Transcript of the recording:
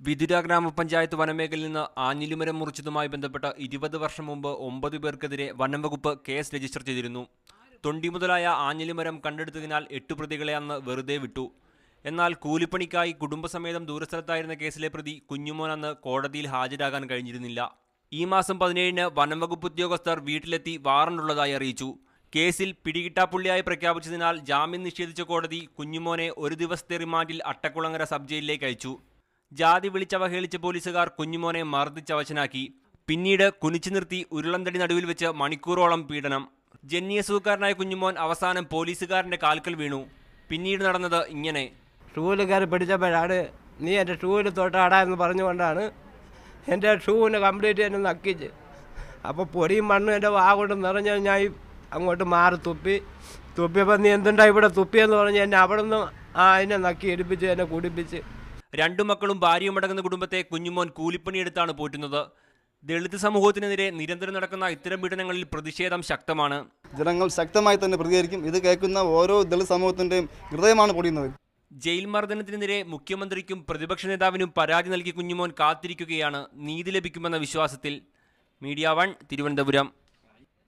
വിതുര ഗ്രാമപഞ്ചായത്ത് വനമേഖലയിൽ നിന്ന് ആഞ്ഞിലിമരം മുറിച്ചതുമായി ബന്ധപ്പെട്ട് 20 വർഷം മുമ്പ് 9 പേർക്കെതിരെ വനംവകുപ്പ് കേസ് രജിസ്റ്റർ ചെയ്തിരുന്നു. തൊണ്ടി മുതലായ ആഞ്ഞിലിമരം കണ്ടെടുത്തതിനാൽ 8 പ്രതികളെ അന്ന് വെറുതെ വിട്ടു. എന്നാൽ കൂലിപ്പണിക്കായി കുടുംബസമേതം ദൂരസ്ഥലത്തായിരുന്ന കേസിലെ പ്രതി കുഞ്ഞുമോൻ അന്ന് കോടതിയിൽ ഹാജരാകാൻ കഴിഞ്ഞിരുന്നില്ല. ഈ മാസം 17-ന് വനംവകുപ്പ് ഉദ്യോഗസ്ഥർ വീട്ടിലെത്തി വാറണ്ടുള്ളതായി അറിയിച്ചു. കേസിൽ പിടികിട്ടാപ്പുള്ളിയായി പ്രഖ്യാപിച്ചതിനാൽ ജാമ്യം നിഷേധിച്ച കോടതി കുഞ്ഞുമോനെ 1 ദിവസത്തെ റിമാൻഡിൽ അട്ടക്കുളങ്ങര സബ് ജയിലിലേക്ക് അയച്ചു. ജാതി വിളിച്ചവഹേളിച്ച പോലീസുകാർ കുഞ്ഞുമോനെ മർദ്ദിച്ചവശനാക്കി. പിന്നീട് കുനിച്ചു നിർത്തി ഉരുളന്തടി നടുവിൽ വെച്ച് മണിക്കൂറോളം പീഡനം. ജന്യസുഖക്കാരനായ കുഞ്ഞുമോൻ അവസാനം പോലീസുകാരൻ്റെ കാൽക്കൽ വീണു. പിന്നീട് നടന്നത് ഇങ്ങനെ. ഷൂവിൽ കയറി പിടിച്ചപ്പോഴാണ് നീ എൻ്റെ ഷൂവിൽ തൊട്ടാടാ എന്ന് പറഞ്ഞുകൊണ്ടാണ് എൻ്റെ ഷൂവിനെ കംപ്ലീറ്റ് എന്നെ നക്കിച്ച്. അപ്പോൾ പൊടിയും മണ്ണും എൻ്റെ വാ കൊണ്ട് നിറഞ്ഞ് ഞാൻ അങ്ങോട്ട് മാറി തുപ്പിയപ്പോൾ നീ എന്തുണ്ടാ ഇവിടെ തുപ്പിയെന്ന് പറഞ്ഞ് എന്നെ അവിടെ നിന്ന് അതിനെ നക്കി എടുപ്പിച്ച് എന്നെ കുടിപ്പിച്ച്. 2 മക്കളും ഭാര്യയും അടങ്ങുന്ന കുടുംബത്തെ കുഞ്ഞുമോൻ കൂലിപ്പണിയെടുത്താണ് പോറ്റുന്നത്. ദളിത് സമൂഹത്തിനെതിരെ നിരന്തരം നടക്കുന്ന ഇത്തരം പീഡനങ്ങളിൽ പ്രതിഷേധം ശക്തമാണ്. ജനങ്ങൾ ശക്തമായി തന്നെ പ്രതികരിക്കും. ഇത് കേൾക്കുന്ന ഓരോ ദളിത് സമൂഹത്തിൻ്റെയും ഹൃദയമാണ് പൊടിയുന്നത്. ജയിൽ മർദ്ദനത്തിനെതിരെ മുഖ്യമന്ത്രിക്കും പ്രതിപക്ഷ നേതാവിനും പരാതി നൽകി കുഞ്ഞുമോൻ കാത്തിരിക്കുകയാണ് നീതി ലഭിക്കുമെന്ന വിശ്വാസത്തിൽ. മീഡിയ 1 തിരുവനന്തപുരം.